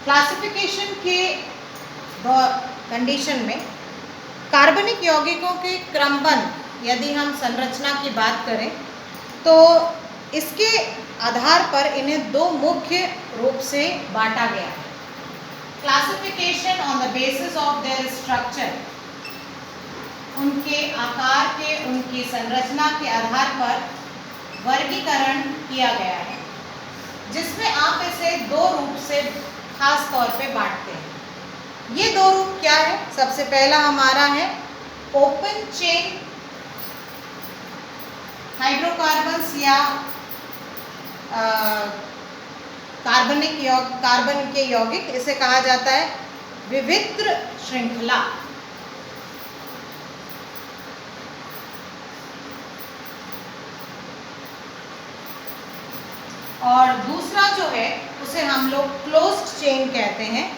Classification के condition में कार्बनिक यौगिकों के क्रमबद्ध यदि हम संरचना की बात करें तो इसके आधार पर इन्हें दो मुख्य रूप से बांटा गया है। Classification on the basis of their structure, उनके आकार के, उनकी संरचना के आधार पर वर्गीकरण किया गया है, जिसमें आप इसे दो रूप से खास तौर पे बांटते हैं। ये दो रूप क्या है? सबसे पहला हमारा है ओपन चेन हाइड्रोकार्बन्स या कार्बन के यौगिक, इसे कहा जाता है विवित्र श्रृंखला। और दूसरा जो है उसे हम लोग क्लोज्ड चेन कहते हैं,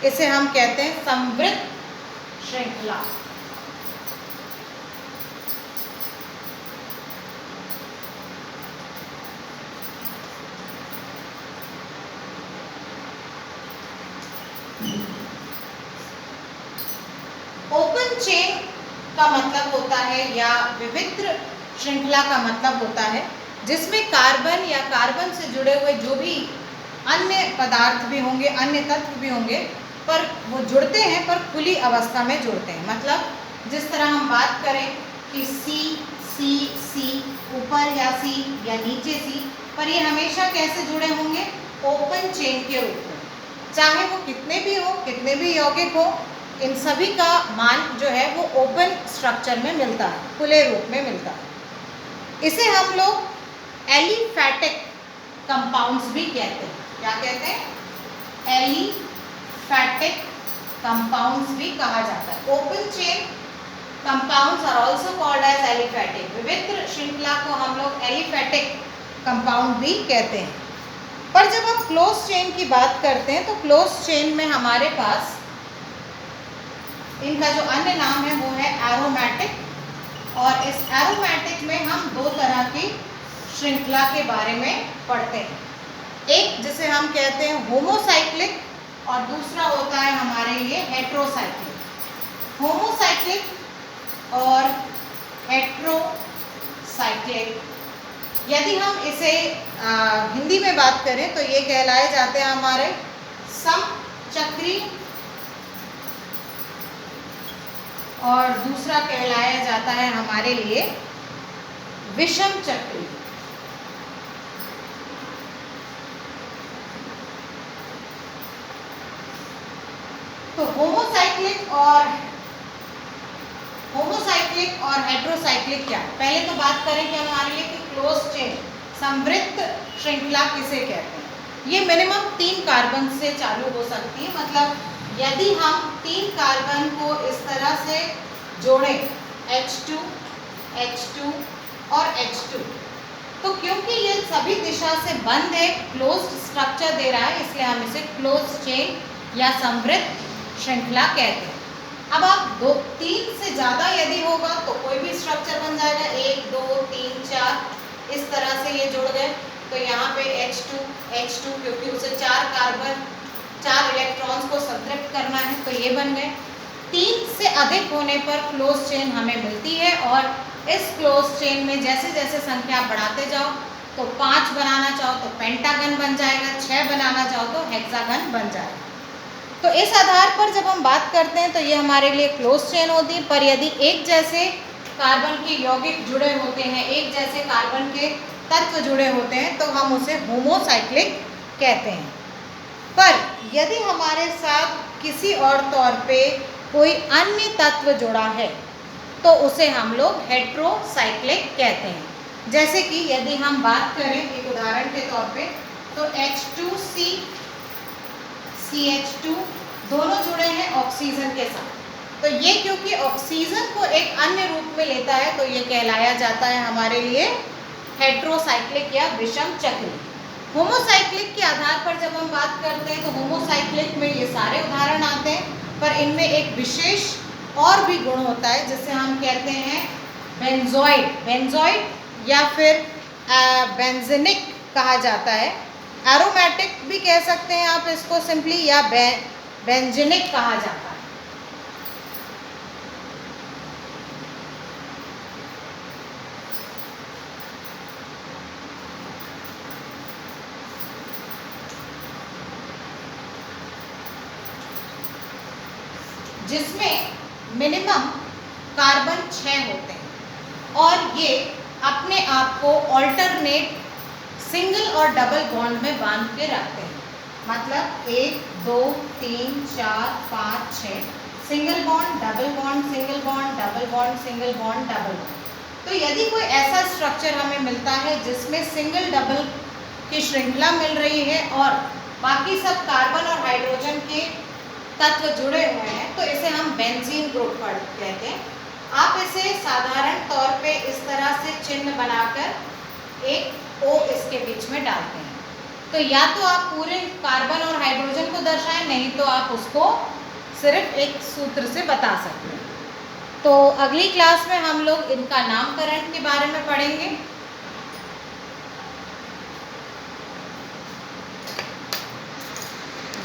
इसे हम कहते हैं समवृत्त श्रृंखला। ओपन चेन का मतलब होता है या विवित्र श्रृंखला का मतलब होता है जिसमें कार्बन या कार्बन से जुड़े हुए जो भी अन्य पदार्थ भी होंगे, अन्य तत्व भी होंगे, पर वो जुड़ते हैं पर खुली अवस्था में जुड़ते हैं। मतलब जिस तरह हम बात करें कि सी सी सी ऊपर या सी या नीचे सी, पर ये हमेशा कैसे जुड़े होंगे? ओपन चेन के रूप में। चाहे वो कितने भी हो, कितने भी यौगिक हो, इन सभी का मान जो है वो ओपन स्ट्रक्चर में मिलता है, खुले रूप में मिलता है। इसे हम लोग एलिफैटिक कंपाउंड्स भी कहते हैं। क्या कहते हैं? एलिफैटिक कंपाउंड्स भी कहा जाता है। Open chain compounds are also called as aliphatic. विवित्र श्रृंखला को हम लोग एलिफैटिक कंपाउंड भी कहते हैं। पर जब हम क्लोज चेन की बात करते हैं तो क्लोज चेन में हमारे पास इनका जो अन्य नाम है वो है एरोमेटिक, और इस एरोमेटिक में हम दो तरह की श्रृंखला के बारे में पढ़ते हैं। एक जिसे हम कहते हैं होमोसाइक्लिक और दूसरा होता है हमारे लिए हेट्रोसाइक्लिक। होमोसाइक्लिक और हेट्रोसाइक्लिक, यदि हम इसे हिंदी में बात करें तो ये कहलाए जाते हैं हमारे समचक्री, और दूसरा कहलाया जाता है हमारे लिए विषम चक्री। तो होमोसाइक्लिक और हेट्रोसाइक्लिक क्या? पहले तो बात करें कि हमारे लिए कि क्लोज चेन समवृत्त श्रृंखला किसे कहते हैं। ये मिनिमम 3 कार्बन से चालू हो सकती है। मतलब यदि हम 3 कार्बन को इस तरह से जोड़ें H2, H2 और H2, तो क्योंकि ये सभी दिशा से बंद है, क्लोज्ड स्ट्रक्चर दे रहा है, इसलिए हम इसे क्लोज चेन या समवृत्त श्रृंखला कहते हैं। अब आप 3 से ज़्यादा यदि होगा तो कोई भी स्ट्रक्चर बन जाएगा। 1 2 3 4 इस तरह से ये जुड़ गए, तो यहाँ पे H2 क्योंकि उसे 4 इलेक्ट्रॉन्स को संतृप्त करना है तो ये बन गए। 3 से अधिक होने पर क्लोज चेन हमें मिलती है, और इस क्लोज चेन में जैसे जैसे संख्या बढ़ाते जाओ तो 5 बनाना चाहो तो पेंटागन बन जाएगा, 6 बनाना चाहो तो हेक्सागन बन जाएगा। तो इस आधार पर जब हम बात करते हैं तो ये हमारे लिए क्लोज चेन होती है। पर यदि एक जैसे कार्बन के यौगिक जुड़े होते हैं, एक जैसे कार्बन के तत्व जुड़े होते हैं, तो हम उसे होमोसाइक्लिक कहते हैं। पर यदि हमारे साथ किसी और तौर पे कोई अन्य तत्व जुड़ा है तो उसे हम लोग हेट्रोसाइक्लिक कहते हैं। जैसे कि यदि हम बात करें एक उदाहरण के तौर पे, तो H2C CH2 दोनों जुड़े हैं ऑक्सीजन के साथ, तो ये क्योंकि ऑक्सीजन को एक अन्य रूप में लेता है तो ये कहलाया जाता है हमारे लिए हेट्रोसाइक्लिक या विषम चक्री। होमोसाइक्लिक के आधार पर जब हम बात करते हैं तो होमोसाइक्लिक में ये सारे उदाहरण आते हैं, पर इनमें एक विशेष और भी गुण होता है जिसे हम कहते हैं बेंजोइड या फिर बेंजेनिक कहा जाता है। एरोमेटिक भी कह सकते हैं आप इसको सिंपली, या बेंजेनिक कहा जाता है। जिसमें मिनिमम कार्बन 6 होते हैं और ये अपने आप को ऑल्टरनेट सिंगल और डबल बॉन्ड में बांध के रखते हैं। मतलब 1 2 3 4 5 6 single bond double bond single bond double bond single bond double bond. तो यदि कोई ऐसा स्ट्रक्चर हमें मिलता है जिसमें सिंगल डबल की श्रृंखला मिल रही है और बाकी सब कार्बन और हाइड्रोजन के तत्व जुड़े हुए हैं, तो इसे हम बेंजीन ग्रुप कहते हैं। आप इसे साधारण तौर पे इस तरह से चिन्ह बनाकर एक O इसके बीच में डालते हैं। तो या तो आप पूरे कार्बन और हाइड्रोजन को दर्शाएं, नहीं तो आप उसको सिर्फ एक सूत्र से बता सकते हैं। तो अगली क्लास में हम लोग इनका नामकरण के बारे में पढ़ेंगे।